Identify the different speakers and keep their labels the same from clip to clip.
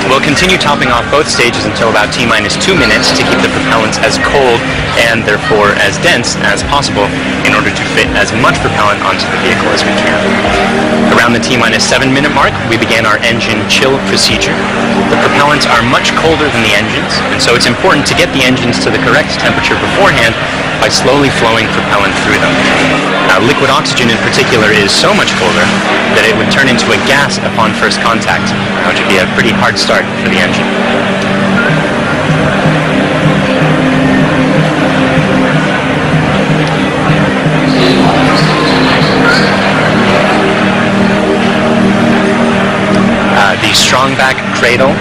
Speaker 1: We'll continue topping off both stages until about T-minus 2 minutes to keep the propellants as cold and therefore as dense as possible in order to fit as much propellant onto the vehicle as we can. Around the T-minus 7 minute mark, we began our engine chill procedure. The propellants are much colder than the engines, and so it's important to get the engines to the correct temperature beforehand by slowly flowing propellant through them. Liquid oxygen in particular is so much colder that it would turn into a gas upon first contact, which would be a pretty hard start for the engine. The strongback cradle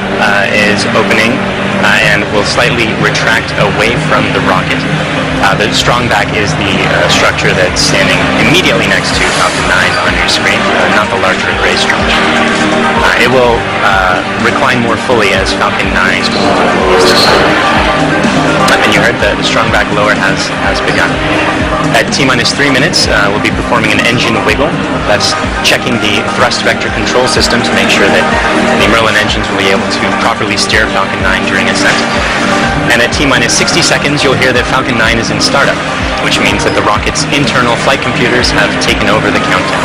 Speaker 1: is opening and will slightly retract away from the rocket. The strongback is the structure that's standing immediately next to Falcon 9 on your screen, not the larger gray structure. It will recline more fully as Falcon 9 is and you heard the strongback lower has begun. At T-minus 3 minutes, we'll be performing an engine wiggle. That's checking the thrust vector control system to make sure that the Merlin engines will be able to properly steer Falcon 9 during ascent. And at T-minus 60 seconds, you'll hear that Falcon 9 is in startup, which means that the rocket's internal flight computers have taken over the countdown.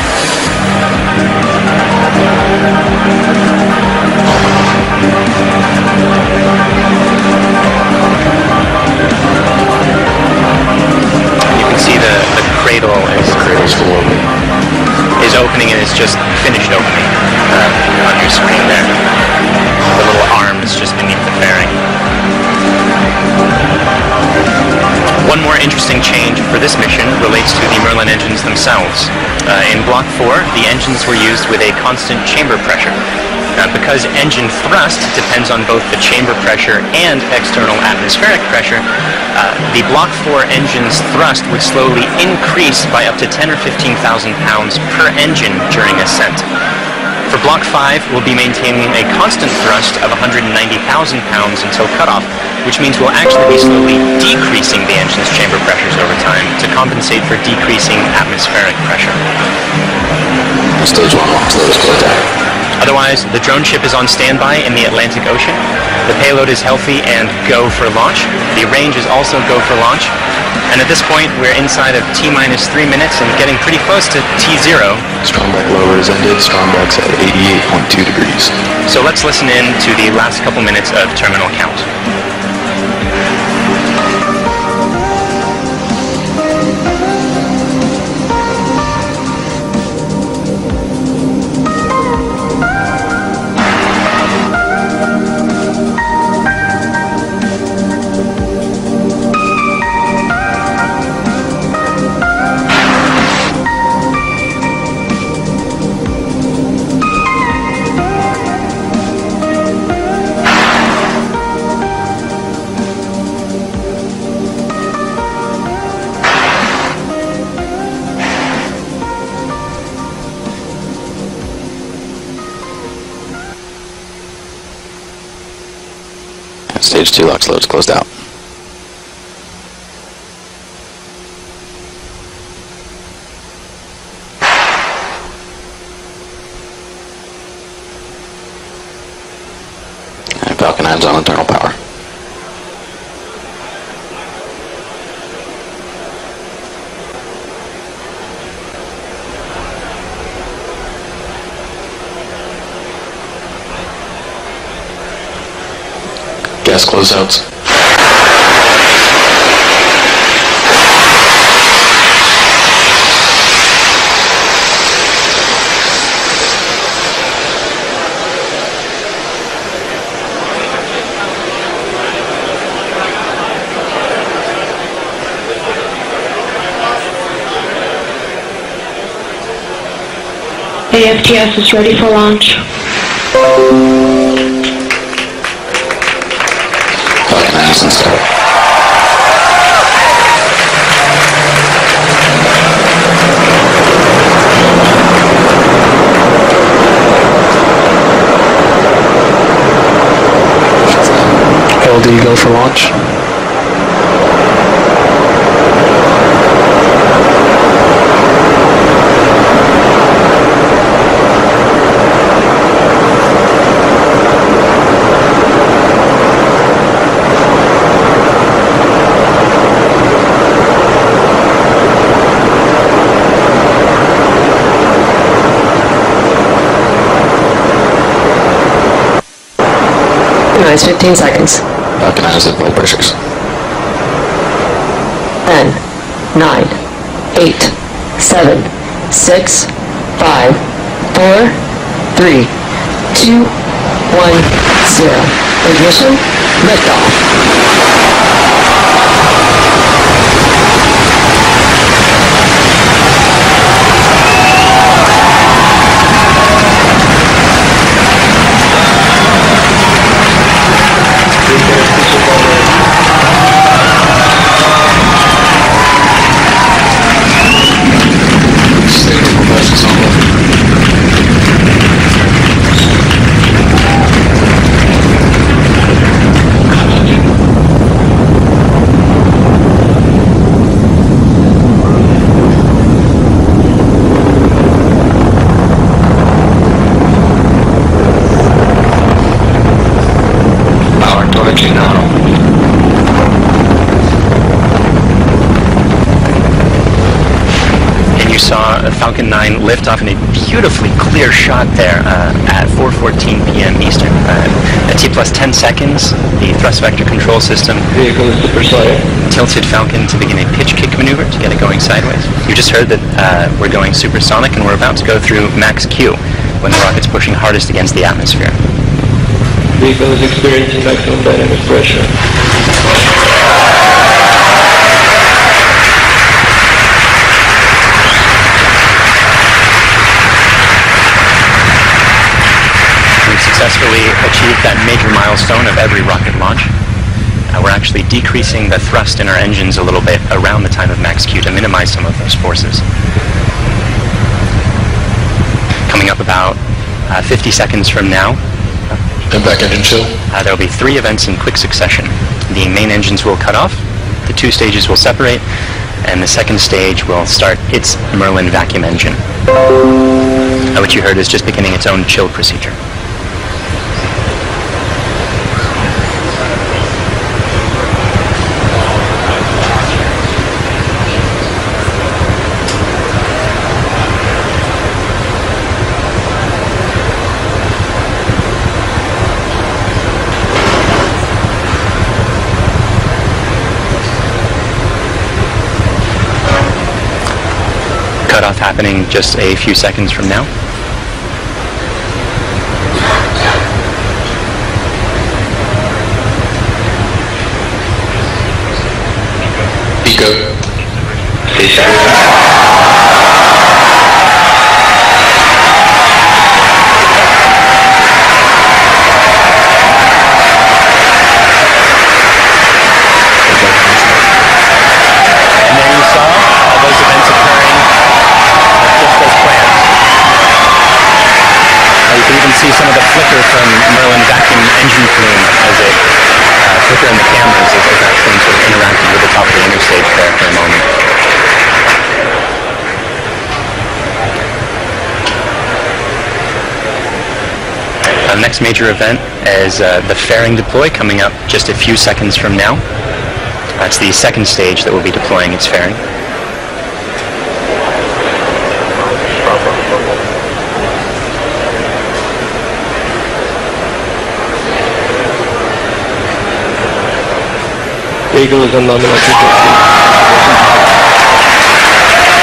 Speaker 1: You can see the cradle is opening and it's just finished opening on your screen there. The little arm is just beneath the fairing. One more interesting change for this mission relates to the Merlin engines themselves. In Block 4, the engines were used with a constant chamber pressure. Because engine thrust depends on both the chamber pressure and external atmospheric pressure, the Block 4 engine's thrust would slowly increase by up to 10 or 15,000 pounds per engine during ascent. For Block 5, we'll be maintaining a constant thrust of 190,000 pounds until cutoff, which means we'll actually be slowly decreasing the engine's chamber pressures over time to compensate for decreasing atmospheric pressure.
Speaker 2: Stage 1 launch load is closed out.
Speaker 1: Otherwise, the drone ship is on standby in the Atlantic Ocean. The payload is healthy and go for launch. The range is also go for launch. And at this point, we're inside of T-minus 3 minutes and getting pretty close to T0.
Speaker 2: Strongback lower is ended. Strongback's at 88.2 degrees.
Speaker 1: So let's listen in to the last couple minutes of terminal count.
Speaker 2: Stage 2 LOX load is closed out. And Falcon 9's on internal power. Gas closeouts.
Speaker 3: AFTS is ready for launch.
Speaker 2: Falcon 9 is in start. LD go for launch.
Speaker 3: Minus 15 seconds.
Speaker 2: Falcon 9 has at full pressures.
Speaker 3: 10, 9, 8, 7, 6, 5, 4, 3, 2, 1, 0. Ignition, liftoff.
Speaker 1: Falcon 9 lift off in a beautifully clear shot there at 4:14 p.m. Eastern. At T+10 seconds, the thrust vector control system tilted Falcon to begin a pitch kick maneuver to get it going sideways. You just heard that we're going supersonic and we're about to go through max Q when the rocket's pushing hardest against the atmosphere.
Speaker 4: Vehicle is experiencing maximum dynamic pressure.
Speaker 1: Successfully achieved that major milestone of every rocket launch. We're actually decreasing the thrust in our engines a little bit around the time of max Q to minimize some of those forces. Coming up about 50 seconds from now,
Speaker 2: Back engine chill.
Speaker 1: there will be 3 events in quick succession. The main engines will cut off, the 2 stages will separate, and the second stage will start its Merlin vacuum engine, which you heard is just beginning its own chill procedure. Cutoff happening just a few seconds from now.
Speaker 2: Pico.
Speaker 1: See some of the flicker from Merlin vacuum engine plume as it flicker in the cameras as that thing sort of interacted with the top of the interstage there for a moment. Next major event is the fairing deploy coming up just a few seconds from now. That's the second stage that will be deploying its fairing.
Speaker 4: Vehicle is on nominal frequency.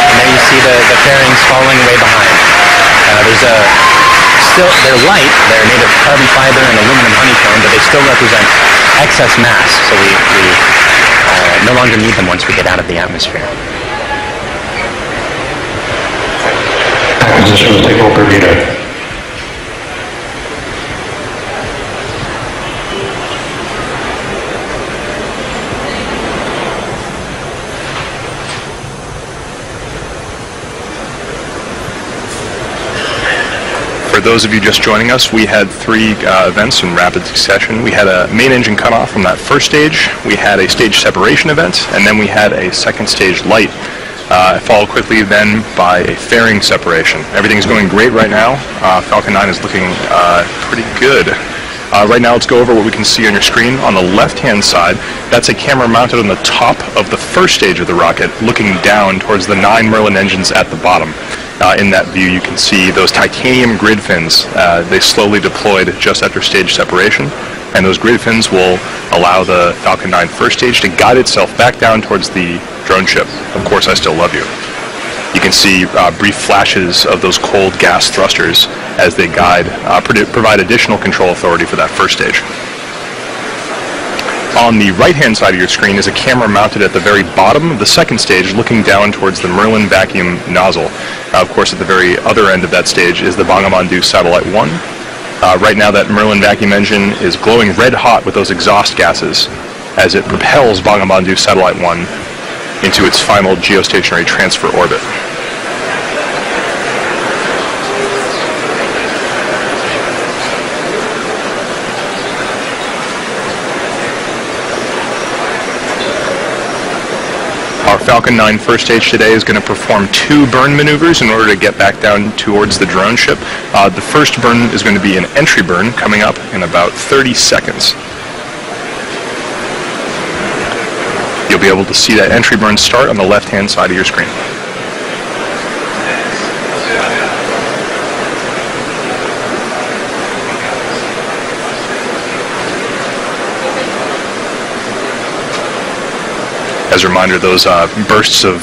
Speaker 1: And there you see the fairings falling way behind. They're light, they're made of carbon fiber and aluminum honeycomb, but they still represent excess mass, so we no longer need them once we get out of the atmosphere.
Speaker 5: Acquisition will take over meter.
Speaker 6: For those of you just joining us, we had 3 events in rapid succession. We had a main engine cutoff from that first stage, we had a stage separation event, and then we had a second stage light, followed quickly then by a fairing separation. Everything's going great right now. Falcon 9 is looking pretty good. Right now, let's go over what we can see on your screen. On the left-hand side, that's a camera mounted on the top of the first stage of the rocket, looking down towards the 9 Merlin engines at the bottom. In that view, you can see those titanium grid fins. They slowly deployed just after stage separation. And those grid fins will allow the Falcon 9 first stage to guide itself back down towards the drone ship. Of course, I still love you. You can see brief flashes of those cold gas thrusters as they guide, provide additional control authority for that first stage. On the right-hand side of your screen is a camera mounted at the very bottom of the second stage, looking down towards the Merlin vacuum nozzle. Of course, at the very other end of that stage is the Bangabandhu Satellite 1. Right now, that Merlin vacuum engine is glowing red hot with those exhaust gases as it propels Bangabandhu Satellite 1 into its final geostationary transfer orbit. Our Falcon 9 first stage today is going to perform 2 burn maneuvers in order to get back down towards the drone ship. The first burn is going to be an entry burn coming up in about 30 seconds. You'll be able to see that entry burn start on the left-hand side of your screen. As a reminder, those bursts of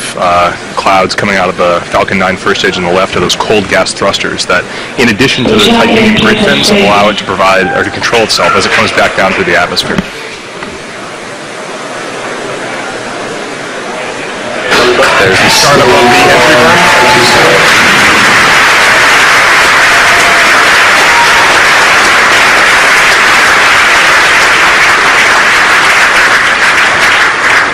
Speaker 6: clouds coming out of the Falcon 9 first stage on the left are those cold gas thrusters that, in addition to the tightening grid fins, allow it to provide or to control itself as it comes back down through the atmosphere. There's the startup of the entry burn.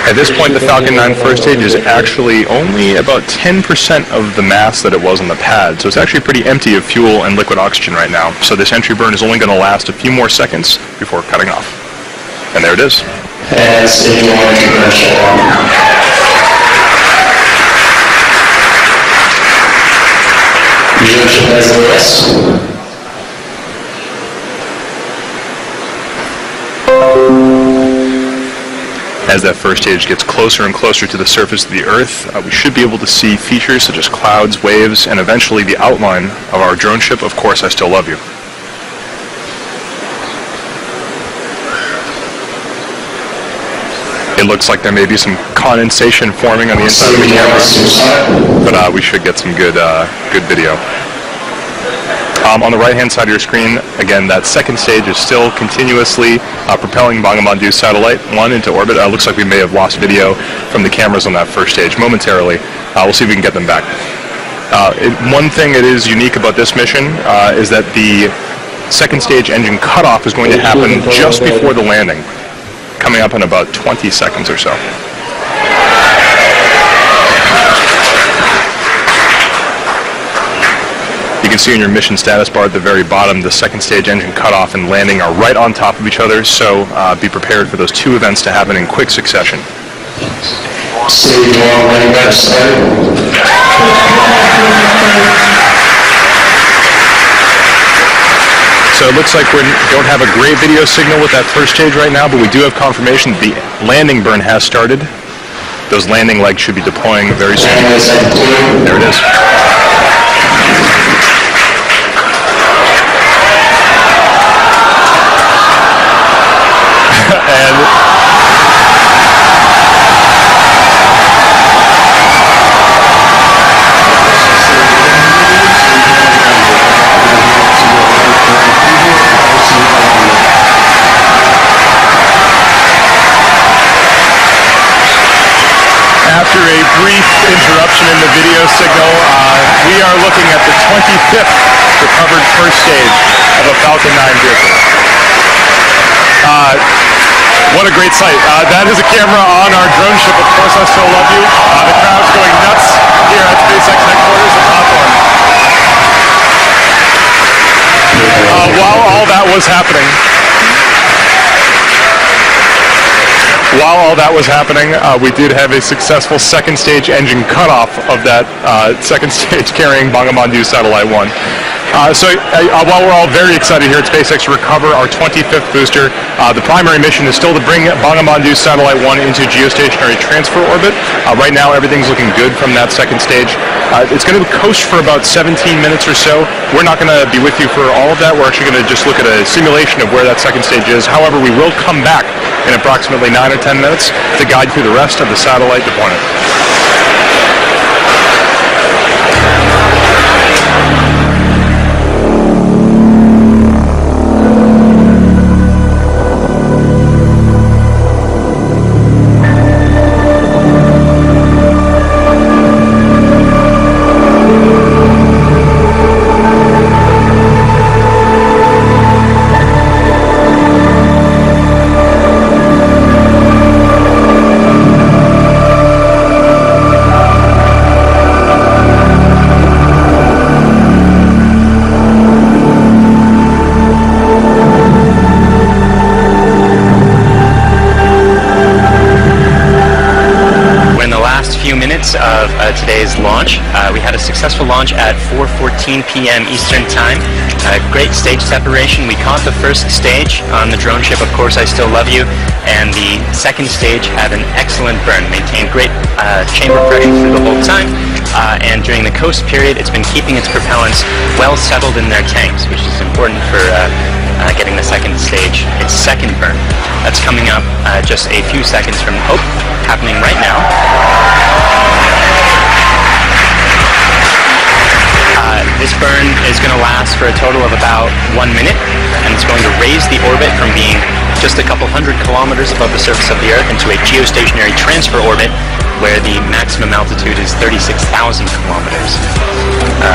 Speaker 6: At this point, the Falcon 9 first stage is actually only about 10% of the mass that it was on the pad, so it's actually pretty empty of fuel and liquid oxygen right now. So this entry burn is only going to last a few more seconds before cutting off. And there it is. As that first stage gets closer and closer to the surface of the Earth, we should be able to see features such as clouds, waves, and eventually the outline of our drone ship, Of Course I Still Love You. It looks like there may be some condensation forming on the inside of the camera, but we should get some good video. On the right-hand side of your screen, again, that second stage is still continuously propelling Bangabandhu Satellite 1 into orbit. Looks like we may have lost video from the cameras on that first stage momentarily. We'll see if we can get them back. One thing that is unique about this mission is that the second stage engine cutoff is going to happen just before the landing, coming up in about 20 seconds or so. You can see in your mission status bar at the very bottom, the second stage engine cutoff and landing are right on top of each other, so be prepared for those 2 events to happen in quick succession. So it looks like we don't have a great video signal with that first stage right now, but we do have confirmation that the landing burn has started. Those landing legs should be deploying very soon. There it is. After a brief interruption in the video signal, we are looking at the 25th recovered first stage of a Falcon 9 vehicle. What a great sight. That is a camera on our drone ship, Of Course I Still Love You. The crowd's going nuts here at SpaceX headquarters in Hawthorne. While all that was happening, we did have a successful second stage engine cutoff of that second stage carrying Bangabandhu Satellite 1. While we're all very excited here at SpaceX to recover our 25th booster, the primary mission is still to bring Bangabandhu Satellite 1 into geostationary transfer orbit. Right now, everything's looking good from that second stage. It's going to coast for about 17 minutes or so. We're not going to be with you for all of that. We're actually going to just look at a simulation of where that second stage is. However, we will come back in approximately 9 or 10 minutes to guide through the rest of the satellite deployment.
Speaker 1: Of today's launch. We had a successful launch at 4:14 p.m. Eastern Time. Great stage separation. We caught the first stage on the drone ship, Of Course I Still Love You, and the second stage had an excellent burn, maintained great chamber pressure through the whole time, and during the coast period it's been keeping its propellants well settled in their tanks, which is important for getting the second stage its second burn. That's coming up just a few seconds from Hope, happening right now. This burn is going to last for a total of about 1 minute, and it's going to raise the orbit from being just a couple hundred kilometers above the surface of the Earth into a geostationary transfer orbit where the maximum altitude is 36,000 kilometers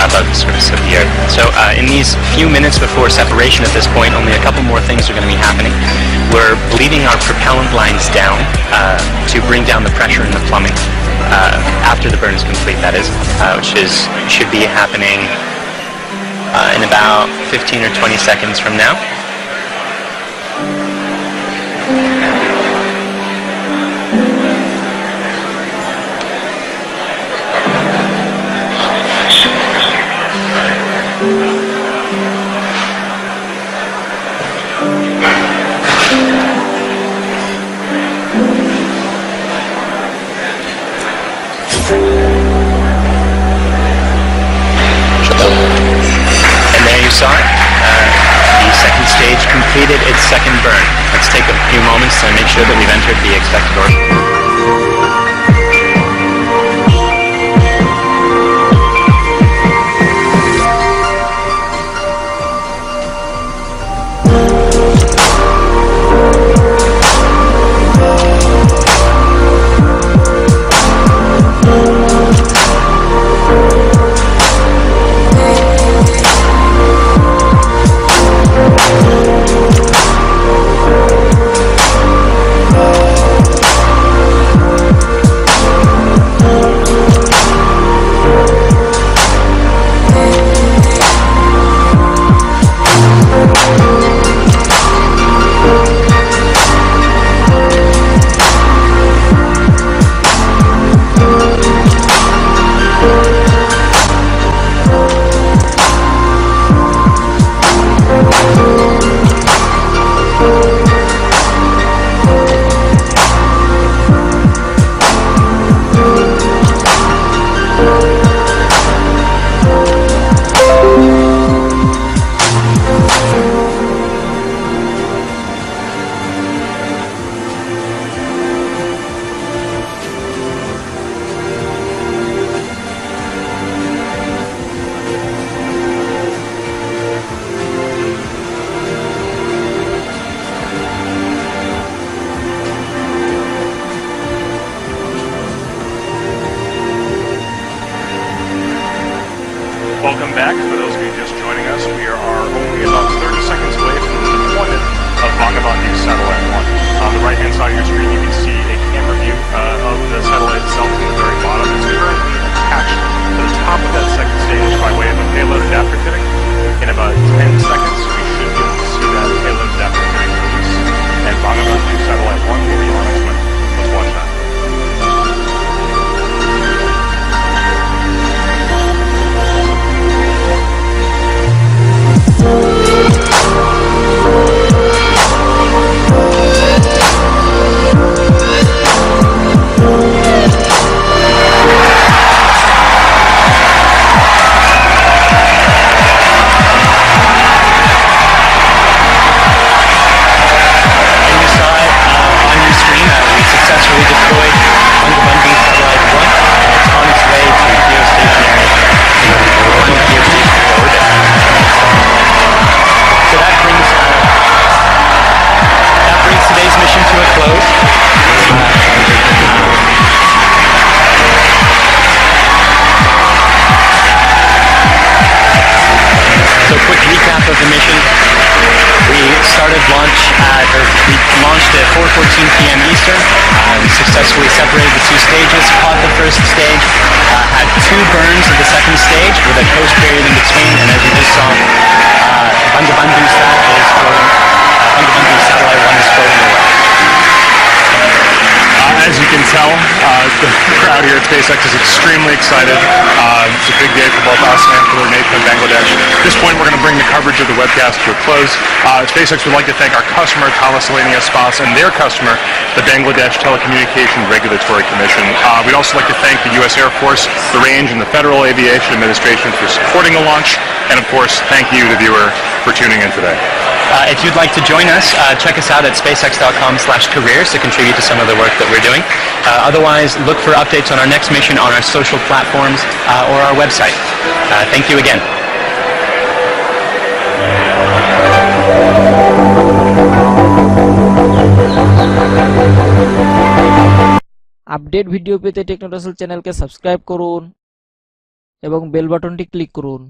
Speaker 1: above the surface of the Earth. So in these few minutes before separation at this point, only a couple more things are going to be happening. We're bleeding our propellant lines down to bring down the pressure in the plumbing. After the burn is complete, that is, which should be happening in about 15 or 20 seconds from now. Saw it. The second stage completed its second burn. Let's take a few moments to make sure that we've entered the expected orbit.
Speaker 6: Welcome back. For those of you just joining us, we are only about 30 seconds away from the deployment of Bangabandhu Satellite 1. On the right-hand side of your screen, you can see a camera view of the satellite itself from the very bottom. It's currently attached to the top of that second stage by way of a payload adapter fitting. In about 10 seconds, we should be able to see that payload adapter fitting release, and Bangabandhu Satellite 1 will be on its way. Let's watch that.
Speaker 1: launched at 4:14 p.m. Eastern. We successfully separated the two stages, caught the first stage, had 2 burns of the second stage with a coast period in between, and as you just saw, Bangabandhu Satellite 1 is floating away.
Speaker 6: As you can tell, the crowd here at SpaceX is extremely excited. It's a big day for both us and for their nation of Bangladesh. At this point, we're going to bring the coverage of the webcast to a close. SpaceX would like to thank our customer, Thales Alenia Space, and their customer, the Bangladesh Telecommunication Regulatory Commission. We'd also like to thank the U.S. Air Force, the Range, and the Federal Aviation Administration for supporting the launch. And of course, thank you, the viewer, for tuning in today.
Speaker 1: If you'd like to join us, check us out at spacex.com/careers to contribute to some of the work that we're doing. Otherwise, look for updates on our next mission on our social platforms or our website. Thank you again.
Speaker 5: Update video পেতে টেকনোটাসল চ্যানেলকে subscribe করুন এবং bell বাটনটি click করুন।